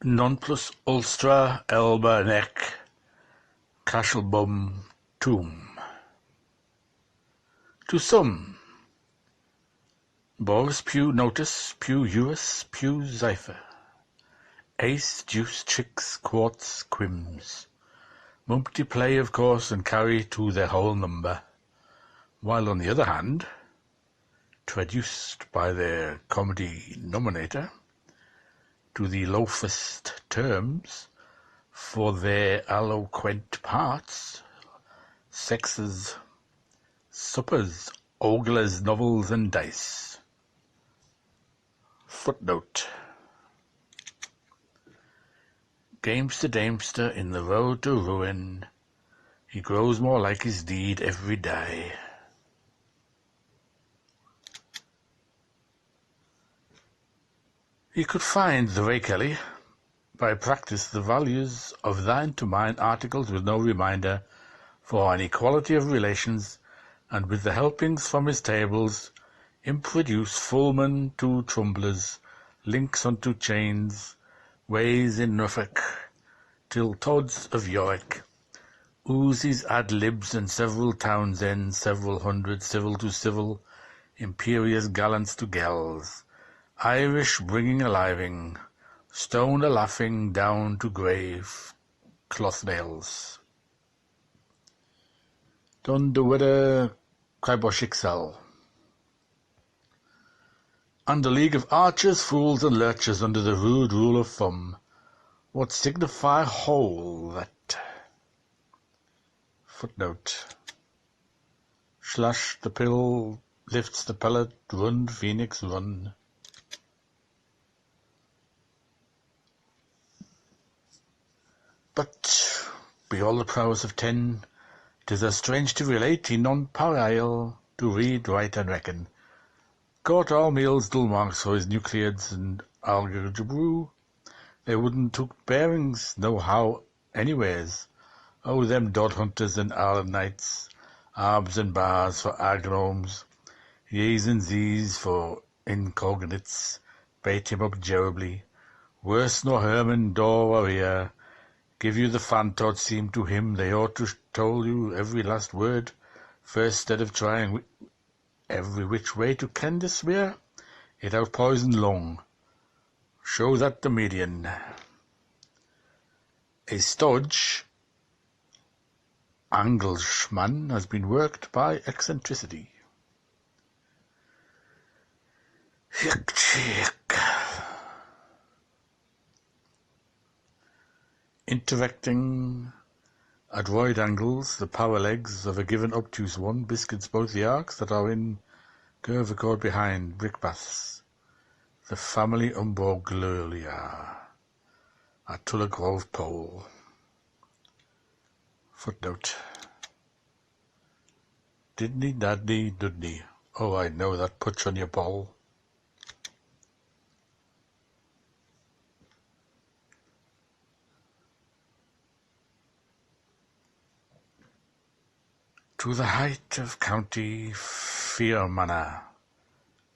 Non plus ulstra elba neck, castlebum tomb. To some, Boris Pew notice, Pew Uis, Pew Zephyr, ace, deuce, tricks, quarts, quims, mumpty play of course and carry to their whole number, while on the other hand, traduced by their comedy nominator to the lowest terms for their eloquent parts, sexes, suppers, ogles, novels, and dice. Footnote: Gamester Damester in the road to ruin, he grows more like his deed every day. He could find the Ray Kelly by practice the values of thine to mine articles with no reminder for an equality of relations, and with the helpings from his tables improduce fullmen to trumblers, links unto chains, ways in Norfolk, till Todds of York, oozes ad libs and several Townsends, several hundred civil to civil, imperious gallants to gals, Irish bringing a living, stone a laughing down to grave cloth nails. Dun de widder Cryboshixel. And a league of archers, fools, and lurchers under the rude rule of thumb, what signify whole that? Footnote: Slash the pill, lifts the pellet, run, Phoenix, run. But, be all the prowess of 10, 'tis as strange to relate, he non-parial, to read, write, and reckon. Caught all meals dull marks for his Euclids and algebra. They wouldn't took bearings, no how, anyways. Oh, them dod hunters and Ireland nights, arbs and bars for agnomes, yeas and z's for incognates, bait him up terribly. Worse nor Herman, Dor, or ear. Give you the fantod seem to him they ought to told you every last word, first stead of trying every which way to ken the smear, it out poison lung. Show that the median. A stodge Englishman has been worked by eccentricity. Hick chick. Interacting at wide angles, the power legs of a given obtuse one biscuits both the arcs that are in curve accord behind brickbats, the family Umbroglulia, at Tullow Grove Pole. Footnote: Didney, dadney, dudney. Oh, I know that putch on your ball. To the height of County Fermanagh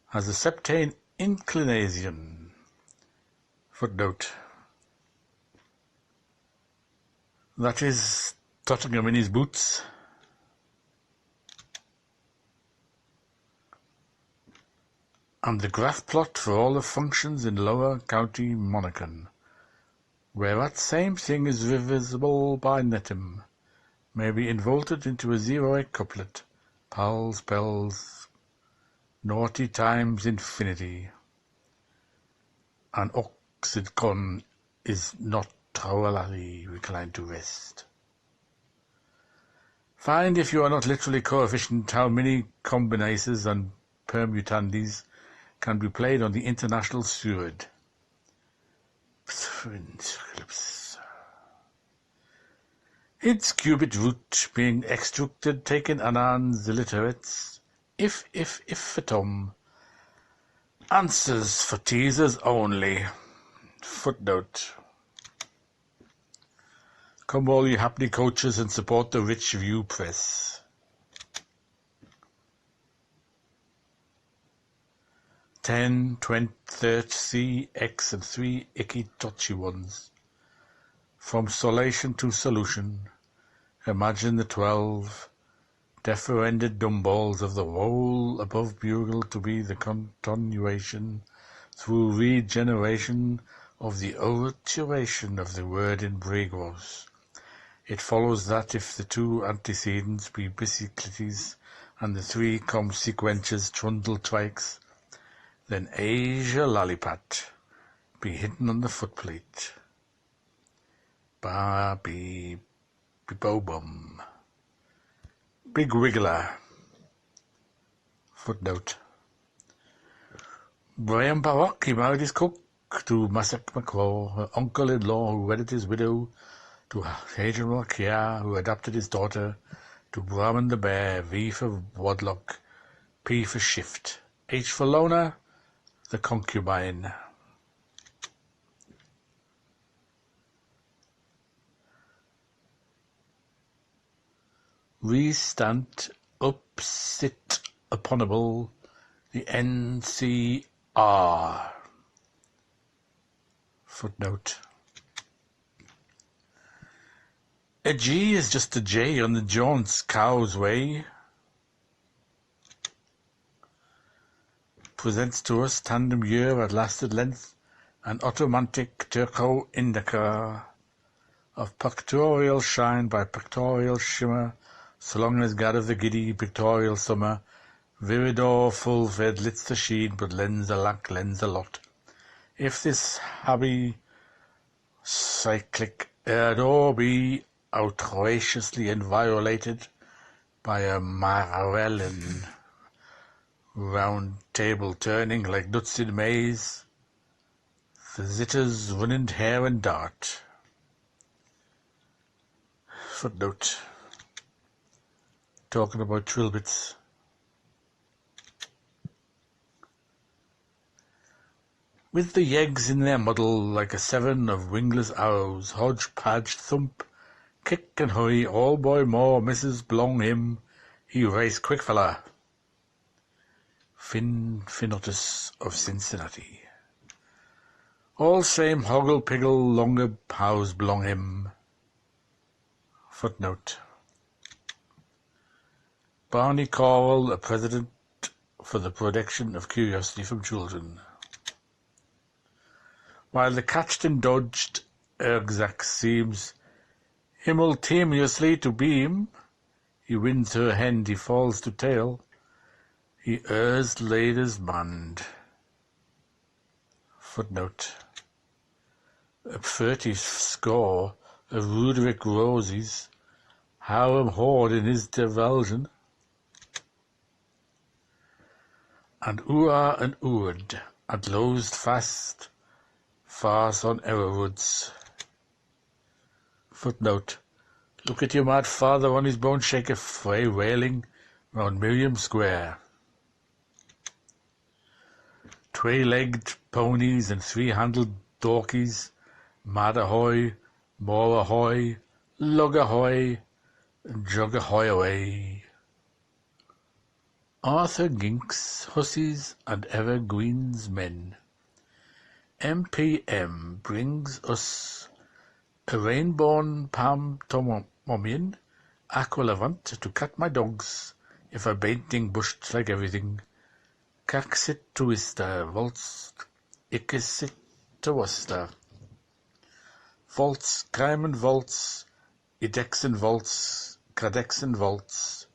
has a septane inclination. Footnote: That is Tottenham in his boots. And the graph plot for all the functions in Lower County Monaghan, where that same thing is visible by Netham, may be involted into a zeroic couplet, pals, bells, naughty times infinity. An oxycon is not trowelly reclined to rest. Find, if you are not literally coefficient, how many combinaces and permutandis can be played on the international sword. Its cubit root being extracted, taken anans illiterates, if atom, answers for teasers only. Footnote: Come all you happy coaches and support the Rich View Press. 10, 20, 30, X, and 3 icky touchy ones. From solation to solution, imagine the 12 deferended dumb-balls of the whole above bugle to be the continuation through regeneration of the overturation of the word in Bregos. It follows that if the 2 antecedents be bicyclities and the 3 consequences trundle trikes, then Asia Lollipat be hidden on the footplate. Ba-be, be-bo-bum. Big Wiggler. Footnote. Brian Barock, he married his cook to Massac McClaw, her uncle-in-law who wedded his widow to Hadrian Malkia, who adopted his daughter, to Brahman the Bear, V for Wadlock, P for Shift, H for Lona, the concubine. Restant, up, sit, uponable, the NCR. Footnote. A G is just a J on the Jones Cow's Way. Presents to us tandem year at lasted length an automantic turco indica of pictorial shine by pictorial shimmer, so long as God of the giddy pictorial summer, viridor full-fed lits the sheen, but lends a lack, lends a lot. If this habby cyclic ardor be outrageously inviolated by a Marwellin round table turning like nuts in maize, the zitters run in hair and dart. Footnote. Talking about trilbits. With the yeggs in their muddle like a 7 of wingless arrows, hodge-podge, thump, kick and hurry, all boy more, Mrs. Blong him, he race quick fella. Finotus of Cincinnati. All same hoggle-piggle, longer house belong him. Footnote. Barney Corwell, a president for the protection of curiosity from children. While the catched and dodged Ergzak seems simultaneously to beam, he wins her hand, he falls to tail, he errs ladies band. Footnote. A 30 score of Ruderick Rosies, harem hoard in his divulsion, and Ura and Urd, and losed fast, farce on Errorwoods. Footnote. Look at your mad father on his bone shaker fray wailing round Miriam Square. 2-legged ponies and 3-handled dorkies, mad ahoy, more ahoy, lug ahoy, jug ahoy away. Arthur Ginks, hussies and evergreens men. MPM brings us a rainbow pantomimian aqualevant to cut my dogs if a baiting bushed like everything. Caxit twista, volts, ickisit to Worcester. Volts, crime and volts, idexen volts, cadexen volts,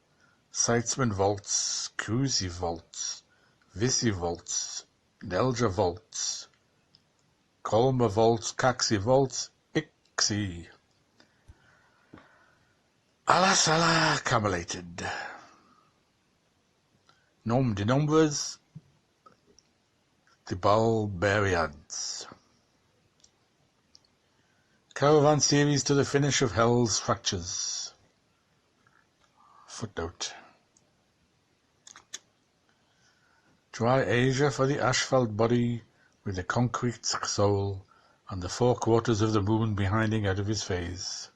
Seitzman volts, Cruzy volts, Visi volts, Nelja volts, Colma volts, Caxi volts, Ixi. Alasala camellated. Nom de nombres, the Barbarians. Caravan series to the finish of Hell's Fractures. Footnote. Dry Asia for the asphalt body with the concrete soul and the 4 quarters of the moon behinding out of his face.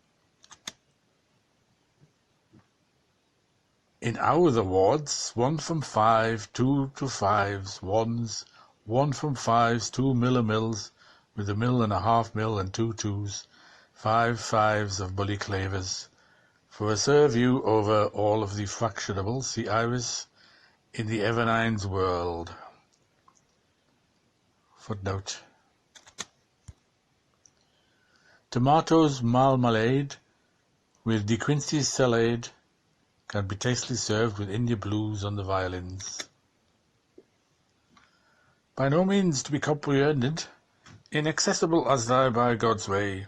In our the wards, 1 from 5, 2 to 5s, 1s, 1 from 5s, 2 miller mills, with a mill and a half mill and 2 2s, 5 5s of bully clavers, for a surview over all of the fractionable sea iris in the Evernine's world. Footnote. Tomatoes marmalade with De Quincey's salad can be tastily served with India blues on the violins. By no means to be comprehended, inaccessible as they by God's way,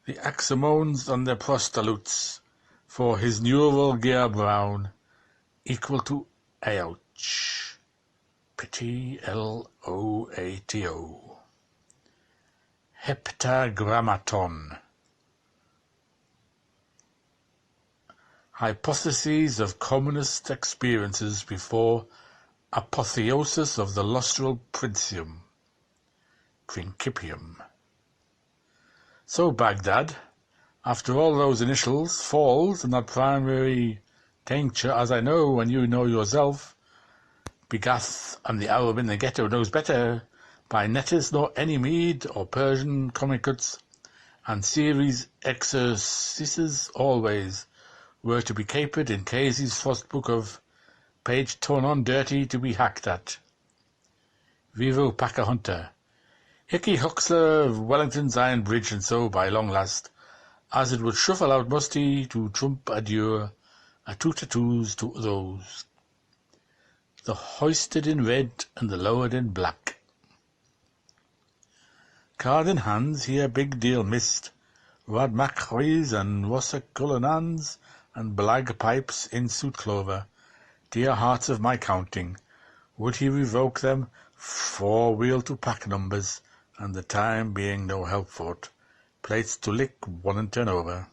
the aximones and their prostalutes for his neural gear brown, equal to ouch, pity Loato. Heptagrammaton. Hypotheses of commonest experiences before apotheosis of the lustral principium. So Baghdad, after all those initials, falls in that primary tincture, as I know and you know yourself, Begath and the Arab in the ghetto knows better, by netters nor any mead or Persian comicuts, and series exercises always were to be capered in Casey's first book of page torn on dirty to be hacked at. Vivo Packer Hunter, Hickey Huxler of Wellington's Iron Bridge, and so by long last, as it would shuffle out musty to trump adieu, a two tattoos to those, the hoisted in red and the lowered in black. Card in hands, here big deal missed, Rod Macquaries and Wasser Cullinans and Blag pipes in suit clover, dear hearts of my counting, would he revoke them, 4-wheel to pack numbers, and the time being no help for't, plates to lick 1 and 10 over.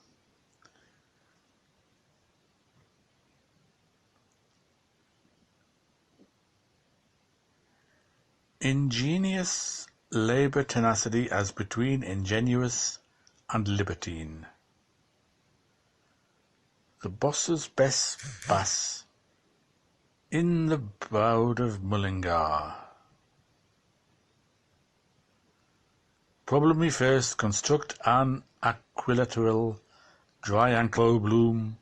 Ingenious labour tenacity as between ingenuous and libertine. The boss's best bass in the Brood of Mullingar. Problem me first, construct an equilateral dry ankle bloom,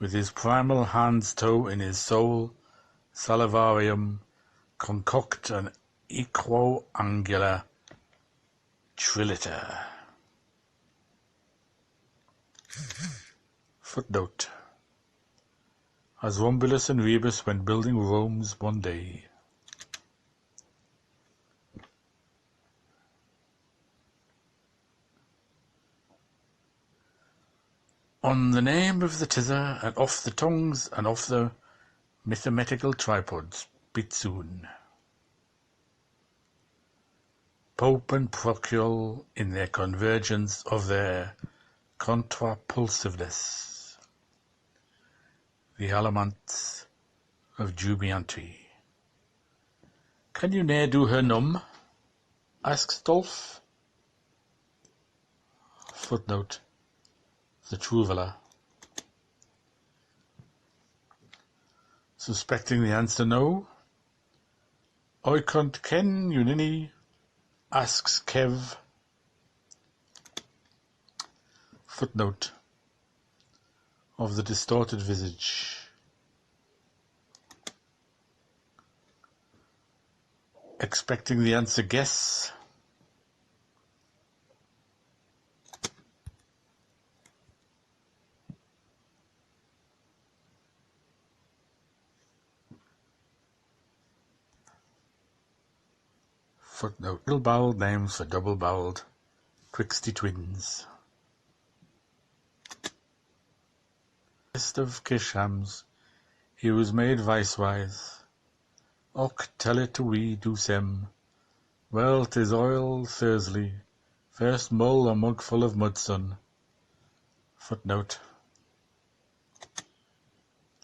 with his primal hand's toe in his soul salivarium, concoct an equo-angular triliter. Footnote. As Romulus and Rebus went building Rome's one day. On the name of the tither, and off the tongues, and off the mathematical tripods, Bitsoon. Pope and Procul in their convergence of their contrapulsiveness. The Alamants of Jubiantry. Can you ne'er do her numb? Asks Dolph. Footnote. The Trouvailla. Suspecting the answer no. I can't ken you ninny, asks Kev. Footnote. Of the distorted visage. Expecting the answer guess. Footnote. Double-boweled names for double-boweled Twixty twins. Best of Kishams, he was made vice-wise. Och, tell it to we do sem. Well, 'tis oil Thursley, first mull a mug full of mudson. Footnote.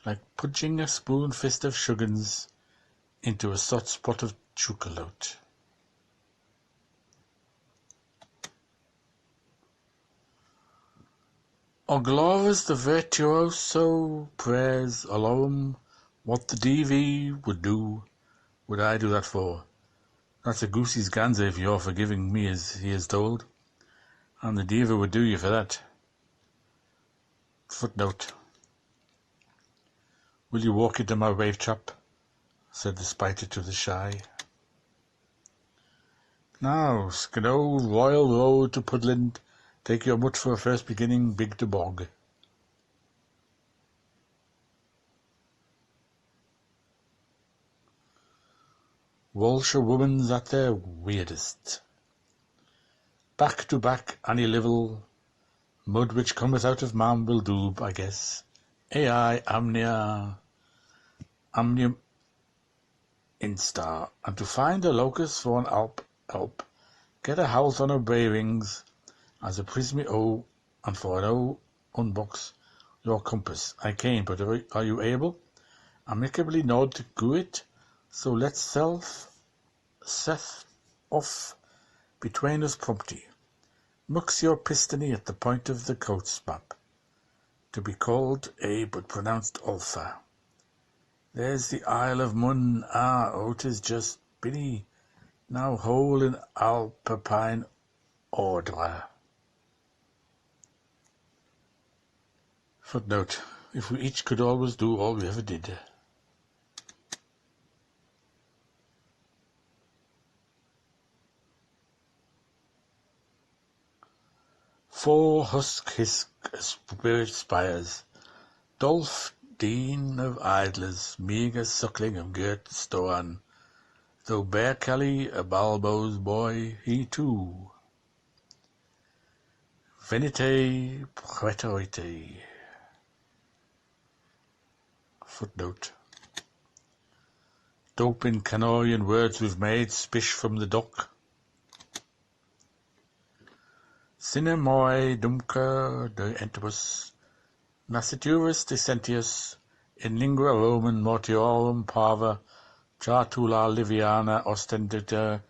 Like pudging a spoon fist of sugars into a sot spot of chocolate. Oglaras the virtuoso prayers alone what the DV would do would I do that for? That's a goosey's ganza if you're forgiving me, as he is told. And the diva would do you for that. Footnote. Will you walk into my wave trap? Said the spider to the shy. Now, Skiddow, Royal Road to Pudland, take your mutt for a first beginning, big to bog. Walsher woman's at their weirdest. Back to back, Annie Livel, mud which cometh out of man will do, I guess. AI, amnium instar, and to find a locus for an help, get a house on her bearings, as a prismy O, and for an O, unbox your compass. I came, but are you able? Amicably nod to go it, so let's Seth off between us promptly. Mux your pistony at the point of the coat's map, to be called A but pronounced Alpha. There's the Isle of Mun, tis just Binny, now whole in Alpine order. Footnote. If we each could always do all we ever did. Four husk-hisk spirit spires, Dolph Dean of idlers, meagre suckling of girt Stoan, though Bear Kelly, a Balbo's boy, he too. Venite praetorite. Footnote. Dope in Canorian words we've made, spish from the dock. Sine moi dumque de entibus, nasciturus decentius, in lingua Roman mortiorum parva, chartula liviana ostendita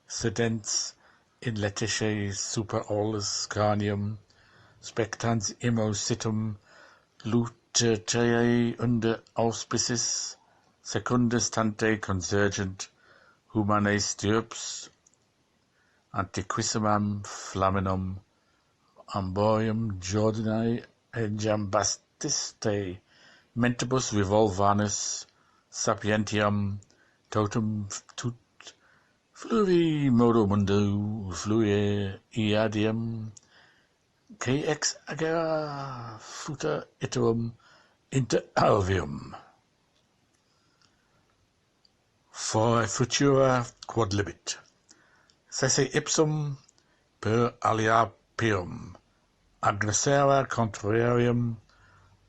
sedens, in letice super ollus cranium, spectans immo situm, luteae under auspicis, secundus tante consergent, humane stirps, antiquissimam flaminum, amborium Jordanae jambastiste, mentibus revolvanus, sapientiam, totum tut, fluvi modo mundo, flue iadium, que ex agera futa iterum inter alvium. For futura quodlibit, sese ipsum per alia pium, agnosera contrarium,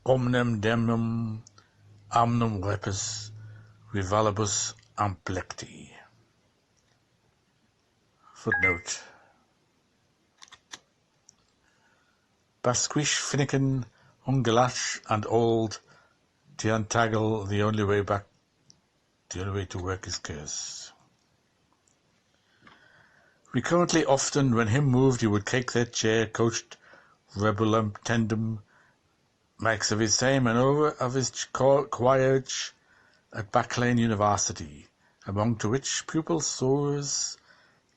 omnem demnum, amnum repus, rivalibus amplecti. Footnote. Basquish, Finnegan, Ungalash, and old Tiantagle, the only way to work is curse. Recurrently often, when him moved, he would cake that chair, coached rebellum tendum, makes of his same and over of his quiet at Backlane University, among to which pupil soars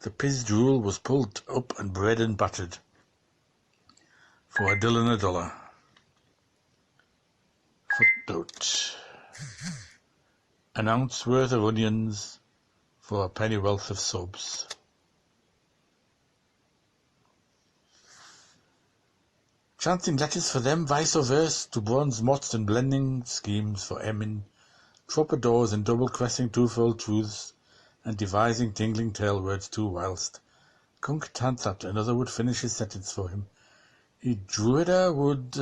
the pizzed rule was pulled up and bread and buttered for $1. Footnote. An ounce worth of onions for a pennyworth of subs. Chancing letters for them, vice or verse, to bronze mots and blending schemes for Emin, troubadours and double-cressing twofold truths, and devising tingling tale words too, whilst Kunk Tantat, another would finish his sentence for him. He Druida would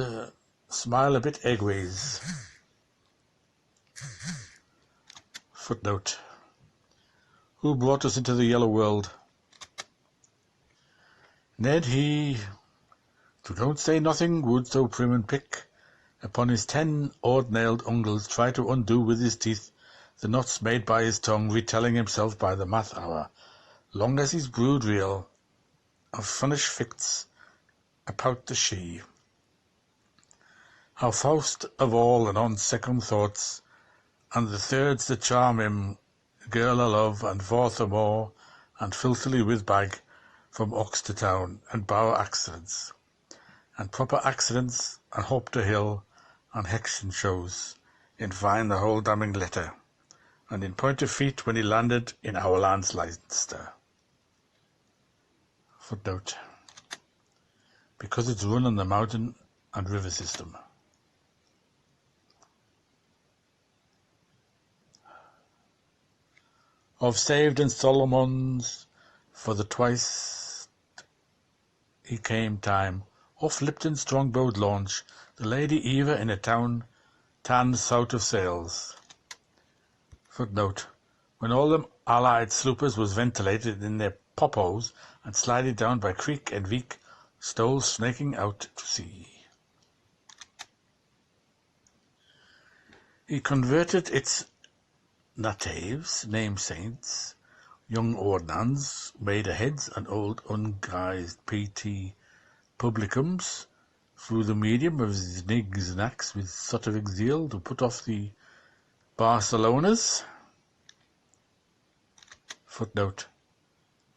smile a bit eggways. Footnote. Who brought us into the yellow world? Ned, he, to don't say nothing, would so prim and pick, upon his 10 odd-nailed ungles, try to undo with his teeth the knots made by his tongue, retelling himself by the math hour, long as his brood reel of funnish ficts about the she. How Faust of all, and on second thoughts, and the thirds that charm him, girl I love, and forth the moor, and filthily with bag, from ox to town, and bower accidents, and proper accidents, and hop to hill, and hexen shows, in fine the whole damning letter, and in point of feet when he landed in our land's Leinster. Footnote: because it's run on the mountain and river system. Of saved and Solomon's, for the twice he came time, off Lipton's strong-bowed launch, the Lady Eva in a town tan south of Sales. Footnote: when all them Allied sloopers was ventilated in their popos and slided down by creek and veek, stole snaking out to sea. He converted its natives, named saints, young ordnans, maiden heads, and old ungrized P.T. publicums, through the medium of Znigs Knacks with Sotovic zeal, to put off the Barcelonas. Footnote: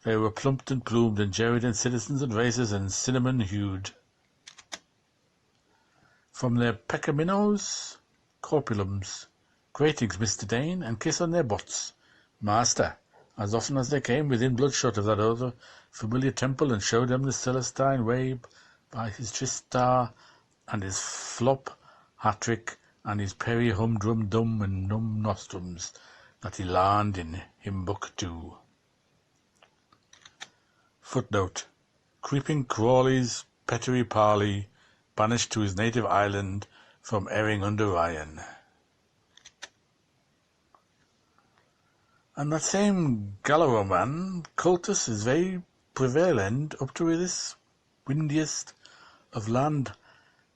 they were plumped and plumed and jerried and citizens and racers and cinnamon-hued. From their peccaminos, corpulums, greetings, Mr. Dane, and kiss on their butts, master, as often as they came within bloodshot of that other familiar temple and showed them the Celestine way by his Tristar and his flop hat-trick and his peri humdrum dum and num nostrums that he learned in Timbuktu. Footnote: creeping Crawley's Pettery Parley, banished to his native island from erring under Ryan. And that same Galloway man, cultus is very prevalent up to this windiest of land,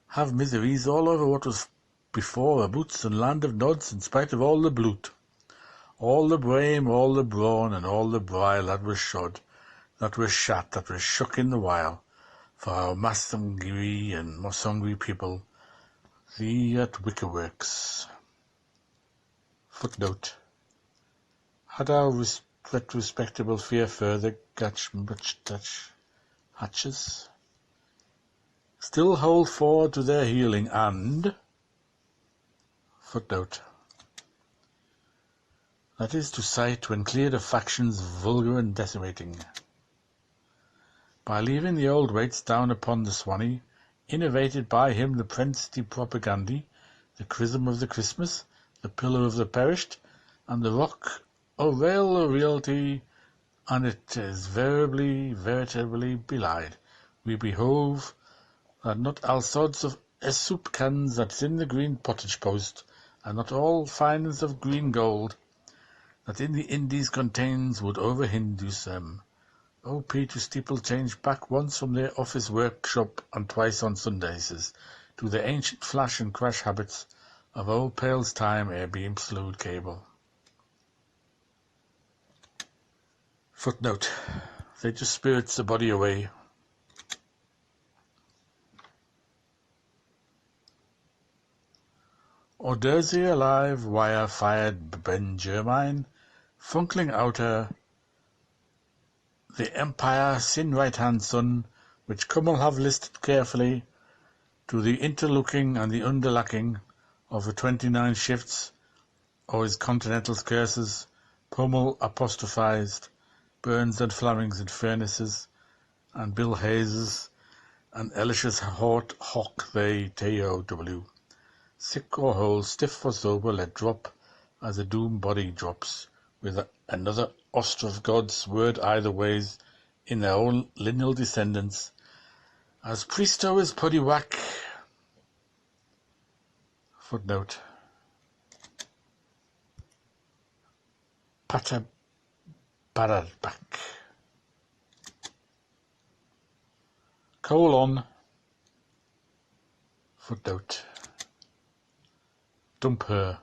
have miseries all over what was before a boots and land of nods, in spite of all the bloot, all the brame, all the brawn, and all the brile that was shod, that was shat, that was shook in the while, for our Massangry and Mossongry people, the at Wickerworks. Footnote: had our retrospectable fear further catch much touch hatches, still hold forward to their healing and... Footnote: that is to sight when cleared of factions vulgar and decimating. By leaving the old weights down upon the Swanee, innovated by him the Prince de Propagandi, the chrism of the Christmas, the pillar of the perished, and the rock of rail realty, and it is veritably belied, we behove that not all sorts of soup cans that's in the green pottage post, and not all finds of green gold that in the Indies contains would overinduce them, O.P. to steeple change back once from their office workshop and twice on Sundays, to the ancient flash and crash habits of old Pale's time ere beam slewed cable. Footnote: they just spirits the body away. Ordersey alive, wire-fired Ben Germain, funkling outer, the Empire sin right-hand son, which Cummel have listed carefully, to the interlooking and the underlacking of the 29 shifts, or his continental's curses, Pummel apostrophized, Burns and Flemings in furnaces, and Bill Hayes's, and Elish's Hort Hock they T.O.W. Sick or whole, stiff or sober, let drop, as a doomed body drops, with another Ostrov God's word either ways, in their own lineal descendants, as Priesto is Puddywack. Footnote: Pata Baradbak. Colon. Footnote: dump her,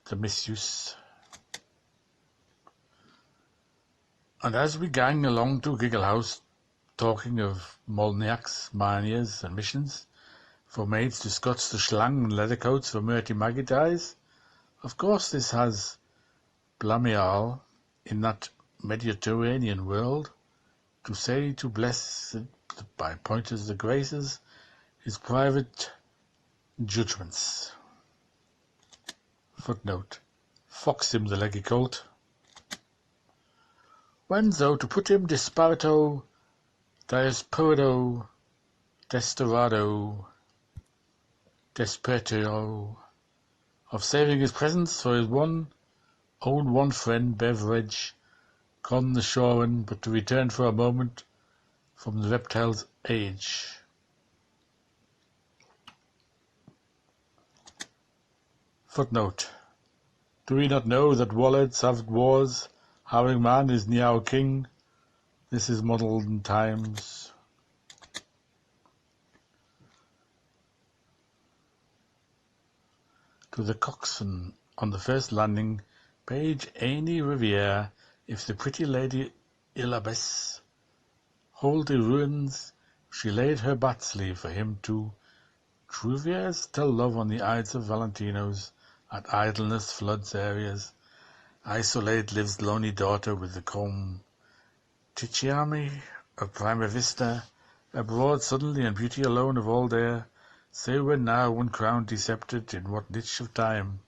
the misuse. And as we gang along to Giggle House, talking of Molniaks, Manias, and missions, for maids to Scots to schlang and leather coats for Murty Maggie dyes, of course this has Blamial, in that Mediterranean world, to say to blessed by pointers the graces, his private judgments. Footnote. Fox him the leggy colt. When though to put him disparito, diasporido, desperado, despertio, of saving his presence for his one friend beverage, gone the shoren, but to return for a moment from the reptile's age. Footnote. Do we not know that wallets have wars, having man is now king? This is modern times. To the coxswain on the first landing, page Amy Riviere, if the pretty lady Ilabes hold the ruins, she laid her bat sleeve for him to Truvieres tell love on the Ides of Valentinos, at idleness floods areas. Isolate lives lonely daughter with the comb. Ticciami of Prima Vista, abroad suddenly and beauty alone of all there, say when now one crown decepted in what niche of time.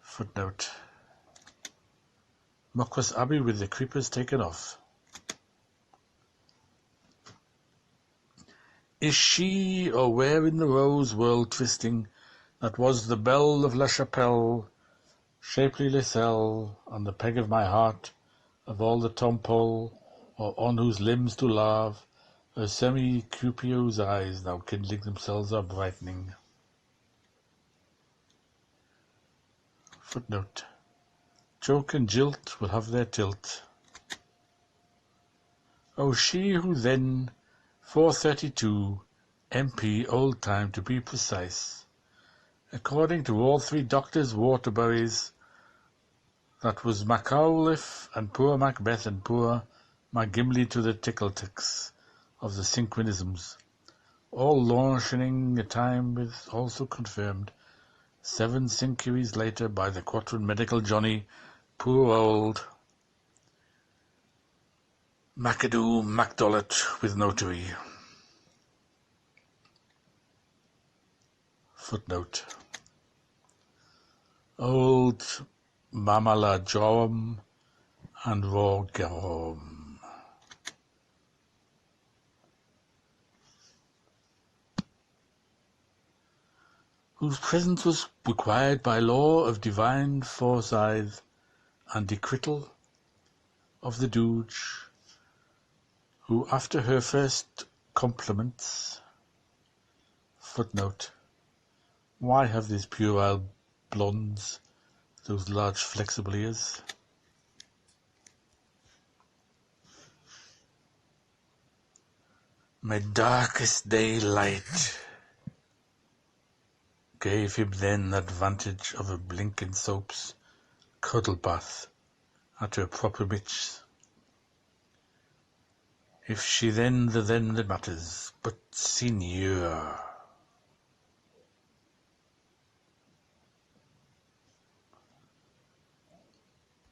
Footnote. Muckross Abbey with the creepers taken off. Is she, or where in the rose world twisting, that was the belle of La Chapelle, shapely Liselle, on the peg of my heart, of all the Tompole, or on whose limbs to lave, her semi-Cupio's eyes now kindling themselves are brightening. Footnote. Joke and jilt will have their tilt. Oh, she who then, 432, MP old time to be precise, according to all three doctors Waterburys, that was Macauliffe and poor Macbeth and poor MacGimli to the Tickleticks of the synchronisms, all launching a time with also confirmed 7 centuries later by the Quatron medical Johnny, poor old McAdoo MacDollet with notary. Footnote. Old Mamala Joram and Raw Garom. Whose presence was required by law of divine foresight and decretal of the Doge, who after her first compliments. Footnote. Why have these puerile blondes those large flexible ears? My darkest daylight gave him then advantage of a blinking soap's cuddle bath at her proper mitch. If she then that matters, but senior.